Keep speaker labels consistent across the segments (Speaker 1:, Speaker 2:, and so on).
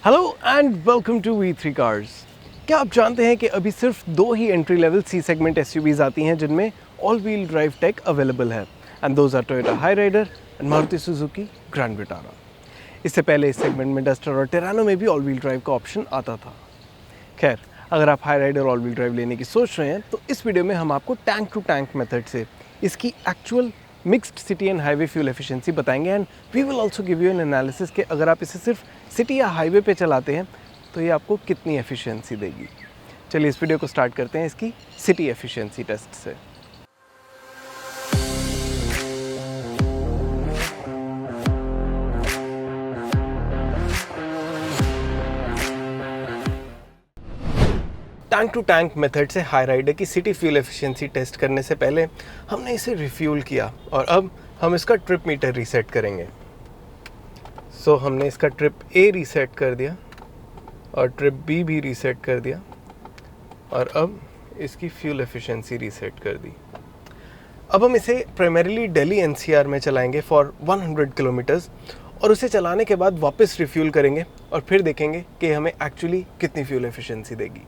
Speaker 1: Hello and welcome to V3 cars. क्या आप जानते हैं कि अभी सिर्फ दो ही entry level C segment SUVs आती हैं जिनमें all wheel drive tech available है, and those are Toyota Hyryder and Maruti Suzuki Grand Vitara. इससे पहले इस सेगमेंट में डस्टर और टेरानो में भी ऑल व्हील ड्राइव का ऑप्शन आता था। खैर, अगर आप Hyryder all wheel drive लेने की सोच रहे हैं तो इस वीडियो में हम आपको टैंक टू टैंक मेथड से इसकी actual mixed city and highway fuel efficiency बताएंगे, and we will also give you an analysis कि अगर आप इसे सिर्फ सिटी या हाईवे पे चलाते हैं तो ये आपको कितनी एफिशिएंसी देगी। चलिए इस वीडियो को स्टार्ट करते हैं इसकी सिटी एफिशिएंसी टेस्ट से। टैंक टू टैंक मेथड से हाई राइडर की सिटी फ्यूल एफिशिएंसी टेस्ट करने से पहले हमने इसे रिफ्यूल किया और अब हम इसका ट्रिप मीटर रीसेट करेंगे। सो हमने इसका ट्रिप ए रीसेट कर दिया और ट्रिप बी भी रीसेट कर दिया और अब इसकी फ्यूल एफिशिएंसी रीसेट कर दी। अब हम इसे प्राइमरीली दिल्ली एनसीआर में चलाएंगे फॉर 100 किलोमीटर्स और उसे चलाने के बाद वापस रिफ्यूल करेंगे और फिर देखेंगे कि हमें एक्चुअली कितनी फ्यूल एफिशिएंसी देगी।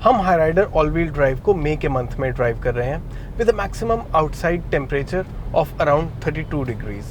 Speaker 1: हम Hyryder all wheel drive को मई के मंथ में ड्राइव कर रहे हैं with a maximum outside temperature of around 32 degrees.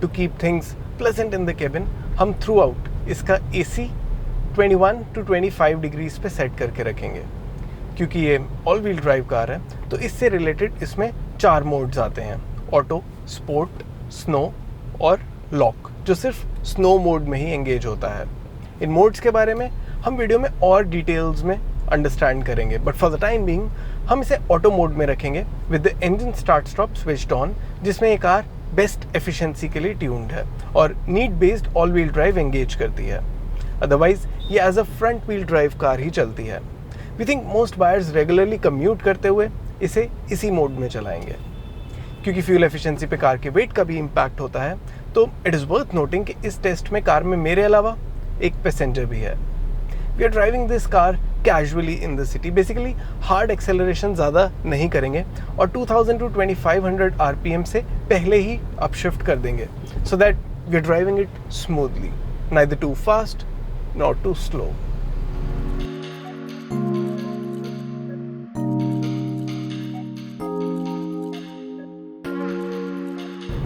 Speaker 1: To keep things pleasant in the cabin हम थ्रू आउट इसका AC 21 to 25 डिग्रीज पे सेट करके रखेंगे। क्योंकि ये ऑल व्हील ड्राइव कार है तो इससे रिलेटेड इसमें 4 मोड्स आते हैं: ऑटो, स्पोर्ट, स्नो और लॉक, जो सिर्फ स्नो मोड में ही एंगेज होता है। इन मोड्स के बारे में हम वीडियो में और डिटेल्स में अंडरस्टैंड करेंगे, but for the time being हम इसे ऑटो मोड में रखेंगे with the engine start stop switched on, जिसमें ये कार बेस्ट एफिशिएंसी के लिए ट्यून्ड है और need based all wheel drive engage करती है। अदरवाइज ये as a front wheel drive car ही चलती है। We think most buyers regularly commute करते हुए इसे इसी मोड में चलाएंगे। क्योंकि फ्यूल एफिशिएंसी पे कार के वेट का भी इम्पैक्ट होता है, तो इट इज़ वर्थ नोटिंग कि इस टेस्ट में कार में मेरे अलावा एक पैसेंजर भी है। We are driving this car casually in the city. Basically hard acceleration ज़्यादा नहीं करेंगे और 2000 to 2500 RPM से पहले ही अप शिफ्ट कर देंगे, so that we are driving it smoothly, neither too fast not too slow.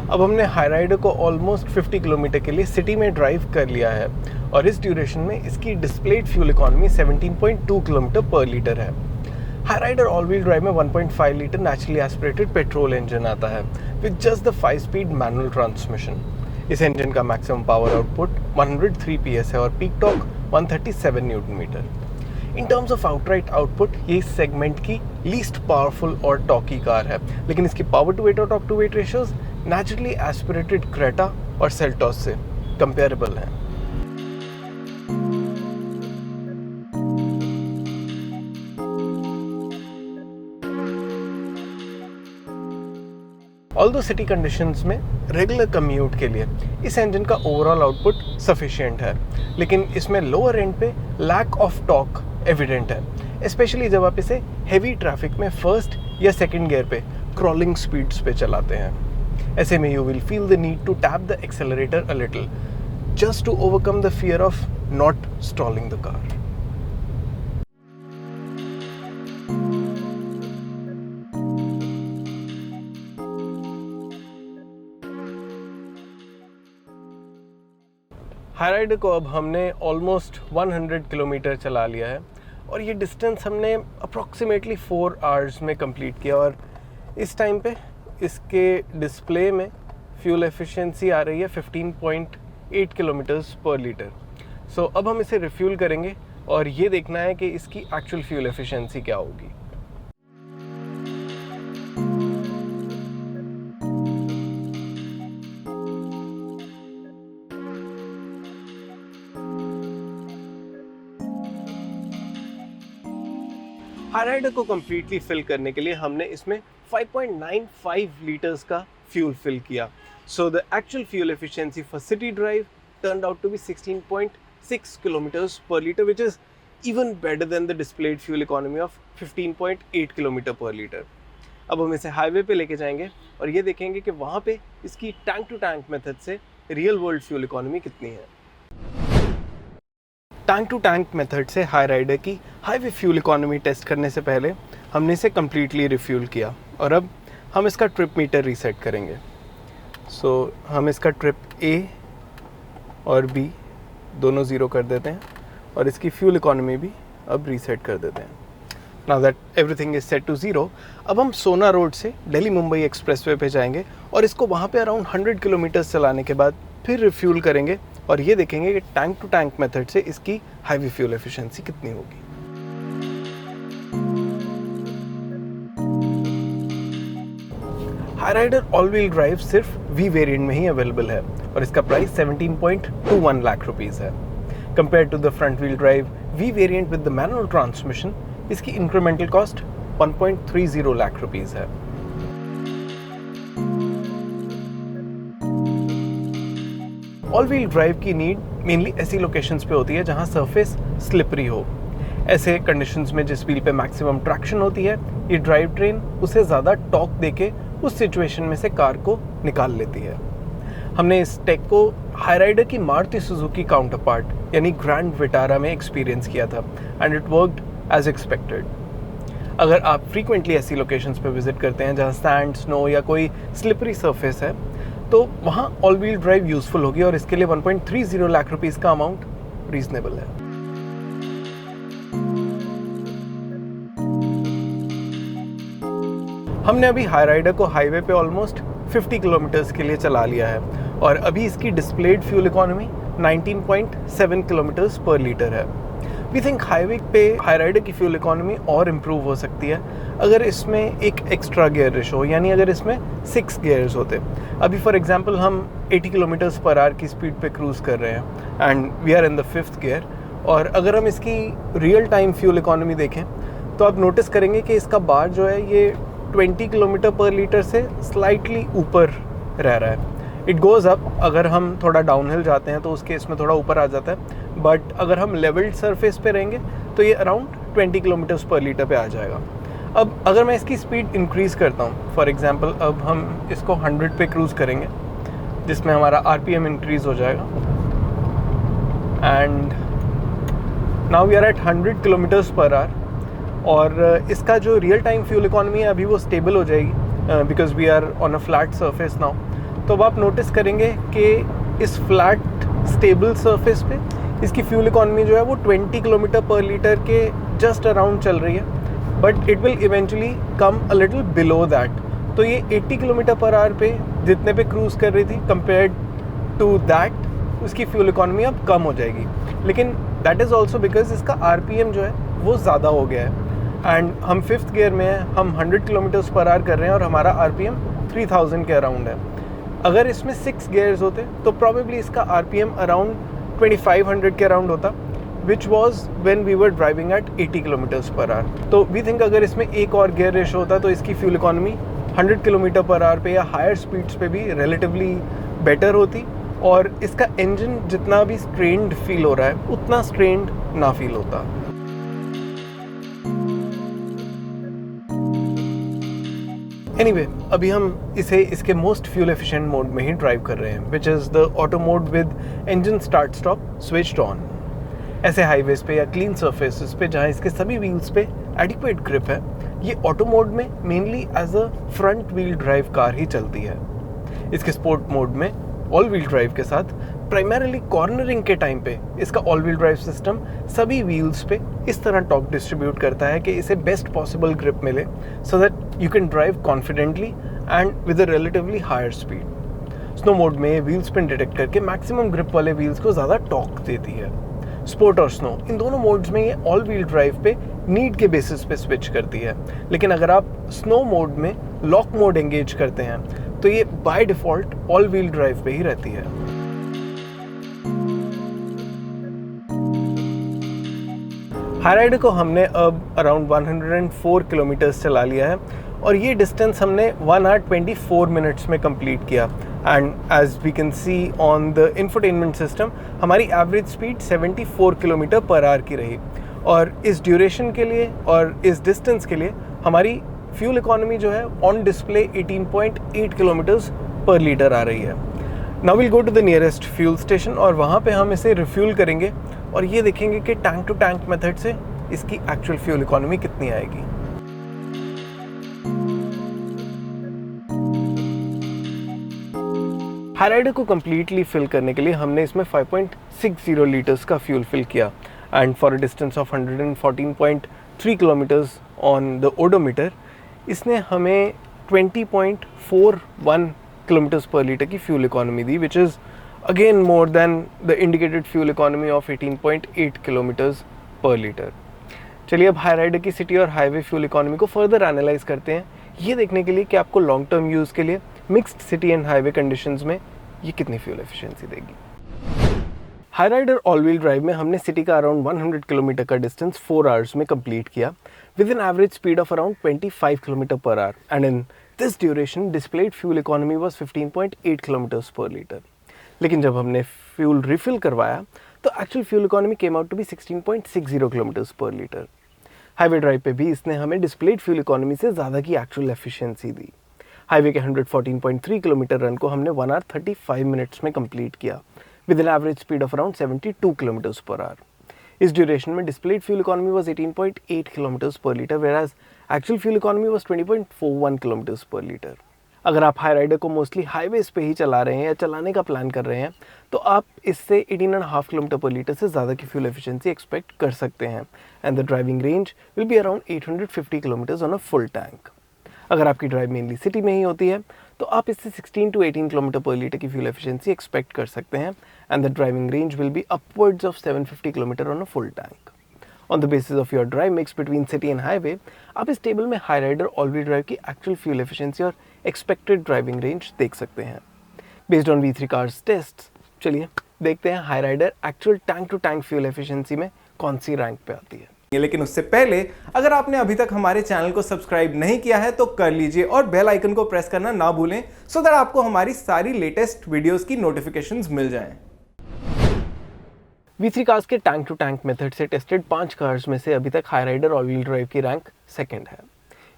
Speaker 1: अब हमने हाई राइडर को ऑलमोस्ट 50 किलोमीटर के लिए सिटी में ड्राइव कर लिया है और इस ड्यूरेशन में इसकी displayed fuel economy 17.2 kilometre per litre है। Hyryder all wheel drive में 1.5 litre naturally aspirated petrol engine आता है with just the five speed manual transmission. इस इंजन का मैक्सिमम पावर आउटपुट 103 PS है और peak torque 137 newton metre. In terms of outright output ये इस सेगमेंट की लीस्ट पावरफुल और टॉकी कार है, लेकिन इसकी पावर टू वेट और torque to wait ratios naturally aspirated Creta और सेल्टॉस से कंपेरेबल हैं। ऑल्दो सिटी कंडीशंस में रेगुलर कम्यूट के लिए इस इंजन का ओवरऑल आउटपुट सफिशिएंट है, लेकिन इसमें लोअर एंड पे लैक ऑफ टॉर्क एविडेंट है, स्पेशली जब आप इसे हेवी ट्रैफिक में फर्स्ट या सेकंड गियर पे क्रॉलिंग स्पीड्स पे चलाते हैं। ऐसे में you will feel the need to tap the accelerator a little just to overcome the fear of not stalling the car. Hyryder को अब हमने ऑलमोस्ट 100 किलोमीटर चला लिया है और ये डिस्टेंस हमने अप्रॉक्सीमेटली 4 आवर्स में कंप्लीट किया और इस टाइम पे इसके डिस्प्ले में फ्यूल एफिशिएंसी आ रही है 15.8 किलोमीटर्स पर लीटर। सो अब हम इसे रिफ्यूल करेंगे और ये देखना है कि इसकी एक्चुअल फ्यूल एफिशिएंसी क्या होगी। हाई राइडर को कम्प्लीटली फिल करने के लिए हमने इसमें 5.95 लीटर्स का फ्यूल फिल किया। So the actual fuel efficiency for city drive turned out to be 16.6 kilometres per litre, which is even better than the displayed fuel economy of 15.8 kilometer per liter. अब हम इसे highway पे लेके जाएंगे और ये देखेंगे कि वहाँ पे इसकी टैंक टू टैंक मेथड से रियल वर्ल्ड फ्यूल इकोनॉमी कितनी है। टैंक टू टैंक मेथड से हाई राइडर की हाईवे फ्यूल इकोनॉमी टेस्ट करने से पहले हमने इसे कम्प्लीटली रिफ्यूल किया और अब हम इसका ट्रिप मीटर रीसेट करेंगे। सो हम इसका ट्रिप A और B दोनों ज़ीरो कर देते हैं और इसकी फ्यूल इकोनॉमी भी अब रीसेट कर देते हैं। Now that everything is set to zero, अब हम सोना रोड से दिल्ली मुंबई एक्सप्रेसवे पे जाएंगे और इसको वहाँ पे अराउंड 100 किलोमीटर्स चलाने के बाद फिर रिफ्यूल करेंगे और ये देखेंगे कि टैंक टू टैंक मेथड से इसकी हाईवे फ्यूल एफिशिएंसी कितनी होगी। Hyryder all wheel drive सिर्फ V वेरिएंट में ही अवेलेबल है और इसका प्राइस 17.21 लाख रुपीस है। Compare to the front wheel drive V variant with the manual transmission, इसकी इंक्रीमेंटल कॉस्ट 1.30 लाख रुपीस है। ऑल व्हील ड्राइव की नीड मेनली ऐसी लोकेशंस पे होती है जहां सरफेस स्लिपरी हो। ऐसे कंडीशंस में जिस व्हील पे मैक्सिमम ट्रैक्शन होती है, ये ड्राइव ट्रेन उसे ज़्यादा टॉर्क देके उस सिचुएशन में से कार को निकाल लेती है। हमने इस टेक को हाई राइडर की मारुति सुजुकी काउंटर पार्ट यानी ग्रैंड विटारा में एक्सपीरियंस किया था and it worked as expected. अगर आप फ्रीक्वेंटली ऐसी लोकेशंस पे विजिट करते हैं जहां सैंड, स्नो या कोई स्लिपरी सरफेस है, तो वहाँ ऑल व्हील ड्राइव यूजफुल होगी और इसके लिए 1.30 लाख रुपीस का अमाउंट रीजनेबल है। हमने अभी हाई राइडर को हाईवे पे ऑलमोस्ट 50 किलोमीटर्स के लिए चला लिया है और अभी इसकी displayed fuel economy 19.7 kilometres per litre है। वी थिंक हाईवे पे हाई राइडर की फ्यूल इकोनॉमी और इम्प्रूव हो सकती है अगर इसमें एक एक्स्ट्रा गियर रेश हो, यानी अगर इसमें 6 गियर्स होते। अभी फॉर एग्जांपल हम 80 किलोमीटर्स पर आवर की स्पीड पे क्रूज़ कर रहे हैं and we are in the 5th gear, और अगर हम इसकी रियल टाइम फ्यूल इकोनॉमी देखें तो आप नोटिस करेंगे कि इसका बार जो है ये 20 किलोमीटर पर लीटर से स्लाइटली ऊपर रह रहा है। इट गोज़ अप, अगर हम थोड़ा डाउनहिल जाते हैं तो उस केस में थोड़ा ऊपर आ जाता है, बट अगर हम लेवल्ड सरफेस पे रहेंगे तो ये अराउंड 20 किलोमीटर्स पर लीटर पे आ जाएगा। अब अगर मैं इसकी स्पीड इंक्रीज़ करता हूँ, फॉर एग्जांपल अब हम इसको 100 पे क्रूज़ करेंगे जिसमें हमारा RPM इंक्रीज़ हो जाएगा and now we are at 100 kilometres per hour, और इसका जो रियल टाइम फ्यूल इकोनॉमी है अभी वो स्टेबल हो जाएगी because we are on a flat surface now. तो अब आप नोटिस करेंगे कि इस फ्लैट स्टेबल सरफेस पे इसकी फ्यूल इकोनॉमी जो है वो 20 किलोमीटर पर लीटर के जस्ट अराउंड चल रही है, but it will eventually come a little below that. तो ये 80 किलोमीटर पर आवर पे जितने पे क्रूज़ कर रही थी कंपेयर्ड टू दैट उसकी फ्यूल इकोनॉमी अब कम हो जाएगी, लेकिन दैट इज़ ऑल्सो बिकॉज इसका RPM जो है वो ज़्यादा हो गया है एंड हम 5th गियर में हैं, हम 100 किलोमीटर्स पर आवर कर रहे हैं और हमारा RPM 3000 के अराउंड है। अगर इसमें 6 गियर्स होते तो प्रॉबेबली इसका RPM अराउंड 2500 के अराउंड होता, which was when we were driving at 80 kilometres per hour. तो वी थिंक अगर इसमें एक और गियर रेशो होता तो इसकी fuel economy 100 kilometre per hour पे या हायर स्पीड्स पे भी रिलेटिवली बेटर होती और इसका इंजन जितना भी स्ट्रेन्ड फील हो रहा है उतना स्ट्रेन्ड ना फील होता। एनीवे, अभी हम इसे इसके मोस्ट फ्यूल एफिशिएंट मोड में ही ड्राइव कर रहे हैं, which is the auto mode with engine start stop switched on. ऐसे हाईवेज पे या क्लीन सरफेसेस पे जहाँ इसके सभी व्हील्स पे एडिक्वेट ग्रिप है, ये ऑटो मोड में mainly as a front wheel drive car ही चलती है। इसके स्पोर्ट मोड में ऑल व्हील ड्राइव के साथ प्राइमरीली कॉर्नरिंग के टाइम पे इसका ऑल व्हील ड्राइव सिस्टम सभी व्हील्स पे इस तरह टॉर्क डिस्ट्रीब्यूट करता है कि इसे बेस्ट पॉसिबल ग्रिप मिले so that you can drive confidently and with a relatively higher speed. Snow mode में व्हील स्पिन डिटेक्ट करके मैक्सिमम ग्रिप वाले व्हील्स को ज़्यादा टॉर्क देती है। स्पोर्ट और स्नो इन दोनों मोड्स में ये ऑल व्हील ड्राइव पे नीड के बेसिस पे स्विच करती है, लेकिन अगर आप स्नो मोड में लॉक मोड एंगेज करते हैं तो ये by default all wheel drive पे ही रहती है। हाई राइडर को हमने अब अराउंड 104 किलोमीटर्स चला लिया है और ये डिस्टेंस हमने 1 आवर 24 मिनट्स में कंप्लीट किया and as we can see on the infotainment system हमारी average speed 74 kilometre per hour की रही और इस ड्यूरेशन के लिए और इस डिस्टेंस के लिए हमारी फ्यूल इकोनॉमी जो है on display 18.8 kilometres per litre आ रही है। Now will go to the nearest fuel station और वहाँ पे हम इसे रिफ्यूल करेंगे और ये देखेंगे कि टैंक टू टैंक मेथड से इसकी एक्चुअल फ्यूल इकोनॉमी कितनी आएगी। हाईराइडर को कम्प्लीटली फिल करने के लिए हमने इसमें 5.60 लीटर्स का फ्यूल फिल किया and for a distance of 114.3 kilometres on the odometer इसने हमें 20.41 किलोमीटर्स पर लीटर की fuel economy the, which is again more than the indicated fuel economy of 18.8 kilometres per litre. चलिए अब Hyryder की city और highway fuel economy को further analyse करते हैं, ये देखने के लिए कि आपको लॉन्ग टर्म यूज़ के लिए mixed city and highway conditions में ये कितनी फ्यूल एफिशिएंसी देगी। हाईराइडर ऑल व्हील ड्राइव में हमने सिटी का अराउंड 100 किलोमीटर का डिस्टेंस 4 आवर्स में कंप्लीट किया with an average speed of around 25 kilometre per hour and in this duration displayed fuel economy was 15.8 kilometres per litre. लेकिन जब हमने फ्यूल रिफिल करवाया तो actual fuel economy came out to be 16.60 kilometres per litre. Highway drive पे भी इसने हमें displayed fuel economy से ज़्यादा की एक्चुअल एफिशिएंसी दी। हाईवे के 114.3 किलोमीटर रन को हमने 1 आवर 35 मिनट्स में कंप्लीट किया with an average speed of around 72 kilometres per hour. इस ड्यूरेशन में displayed fuel economy was 18.8 kilometres per litre whereas actual fuel economy was 20.41 kilometres per litre. अगर आप Hyryder को mostly highways पे ही चला रहे हैं या चलाने का प्लान कर रहे हैं तो आप इससे 18.5 किलोमीटर पर लीटर से ज़्यादा की फ्यूल एफिशिएंसी एक्सपेक्ट कर सकते हैं and the driving range will be around 850 kilometres on a full tank. अगर आपकी ड्राइव मेनली सिटी में ही होती है तो आप इससे 16 to 18 किलोमीटर पर लीटर की फ्यूल एफिशिएंसी एक्सपेक्ट कर सकते हैं and the driving range will be upwards of 750 kilometre on a full tank. On the basis of your drive mix between city and highway आप इस table में Hyryder all wheel drive की actual fuel efficiency और expected driving range देख सकते हैं based on V3 cars test. चलिए देखते हैं Hyryder actual tank to tank fuel efficiency में कौन सी रैंक पे आती है।
Speaker 2: लेकिन उससे पहले अगर आपने अभी तक हमारे चैनल को सब्सक्राइब नहीं किया है तो कर लीजिए और बेल आइकन को प्रेस करना ना भूलें सो दैट आपको हमारी सारी लेटेस्ट वीडियोस की नोटिफिकेशंस मिल जाएं।
Speaker 1: V3 कार्स के टैंक टू टैंक मेथड से टेस्टेड 5 कार्स में से अभी तक हाईराइडर ऑल व्हील ड्राइव की रैंक सेकंड है।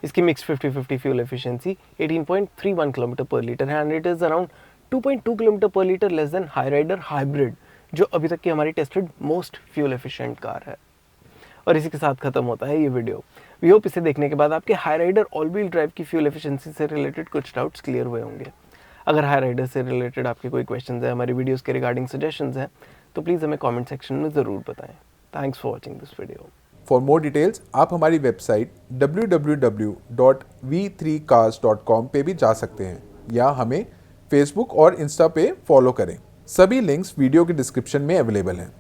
Speaker 1: इसकी mix 50-50 fuel efficiency 18.31 kilometre per litre है and it is around 2.2 kilometre per litre less than Hyryder hybrid जो अभी तक की हमारी tested most fuel efficient car है। और इसी के साथ खत्म होता है ये वीडियो। वी होप इसे देखने के बाद आपके हाईराइडर ऑल व्हील ड्राइव की फ्यूल एफिशिएंसी से रिलेटेड कुछ डाउट्स क्लियर हुए होंगे। अगर हाईराइडर से रिलेटेड आपके कोई क्वेश्चंस है, हमारी वीडियोस के रिगार्डिंग सजेशंस हैं तो प्लीज़ हमें कमेंट सेक्शन में ज़रूर बताएं। Thanks for watching this video.
Speaker 3: For more details आप हमारी वेबसाइट www.v3cars.com पे भी जा सकते हैं या हमें फेसबुक और इंस्टा पे फॉलो करें। सभी लिंक्स वीडियो के डिस्क्रिप्शन में अवेलेबल हैं।